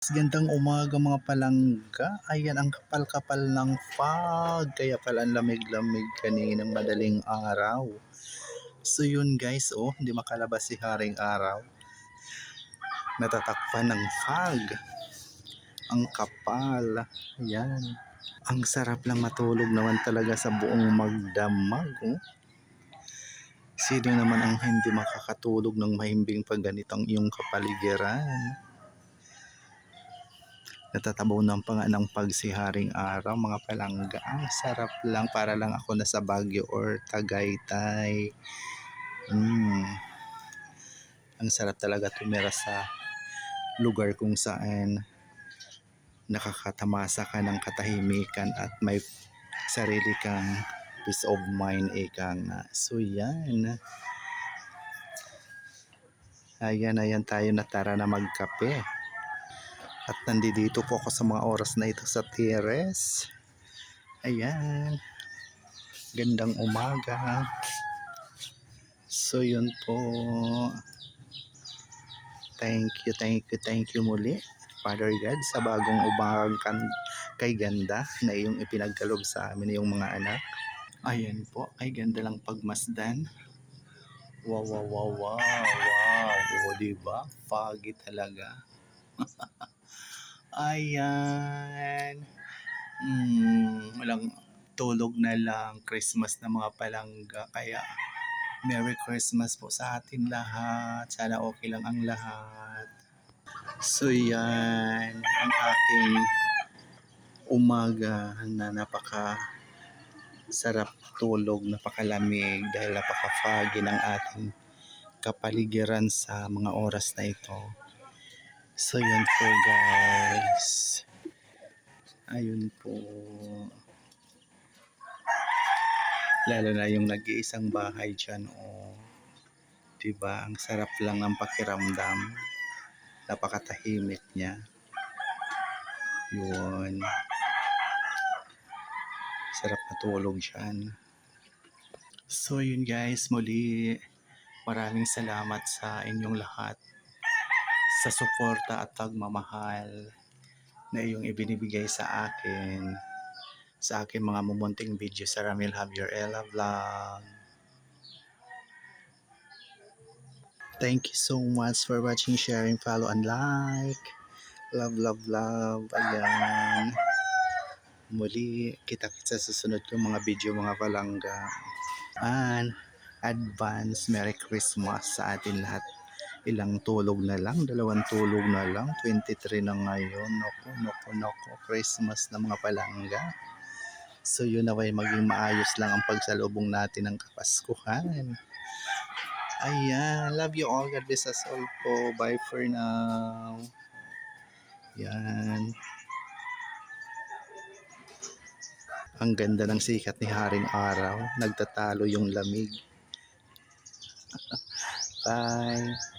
Gandang umaga mga palangga. Ayan ang kapal-kapal ng fog. Kaya pala ang lamig-lamig kaninang madaling araw. So yun guys, hindi makalabas si Haring Araw. Natatakpan ng fog. Ang kapal. Ayan. Ang sarap lang matulog naman talaga sa buong magdamag. Sino naman ang hindi makakatulog ng mahimbing pag ganitong iyong kapaligiran? Natatabaw ng pa nga ng pagsiharing araw mga palangga. Ang sarap lang, para lang ako nasa Baguio or Tagaytay. Ang sarap talaga tumira sa lugar kung saan nakakatamasa ka ng katahimikan at may sarili kang peace of mind, ika nga. So yan. Ayan tayo na, tara na magkape. At nandito po ako sa mga oras na ito sa terrace. Ayan. Gandang umaga. So yun po. Thank you muli, Father God, sa bagong umagang kay ganda na iyong ipinagkaloob sa amin, yung mga anak. Ayan po, ay ganda lang pagmasdan. Wow. O, diba? Foggy talaga. Ayan. Walang tulog na lang, Christmas na mga palangga. Kaya Merry Christmas po sa atin lahat. Sana okay lang ang lahat. So yan, ang aking umaga na napaka sarap tulog, napakalamig dahil napaka-foggy ng ating kapaligiran sa mga oras na ito. So yun po guys. Ayun po. Lalo na yung nag-iisang bahay dyan. Diba? Ang sarap lang ng pakiramdam. Napakatahimik niya. Yun. Sarap na tulog dyan. So yun guys, muli maraming salamat sa inyong lahat sa suporta at pagmamahal na iyong ibinibigay sa akin, sa aking mga mumunting video sa Ramil Javier Ella Vlog. Thank you so much for watching, sharing, follow, and like. Love. Ayan. Muli, kita-kita sa susunod kong mga video mga palangga. And advance Merry Christmas sa atin lahat. Ilang tulog na lang, 2 tulog na lang, 23 na ngayon. Naku, Christmas na mga palangga. So yun, naway maging maayos lang ang pagsalubong natin ng Kapaskuhan. Ayan, love you all. God bless us all po. Bye for now. Yan. Ang ganda ng sikat ni Haring Araw. Nagtatalo yung lamig. Bye.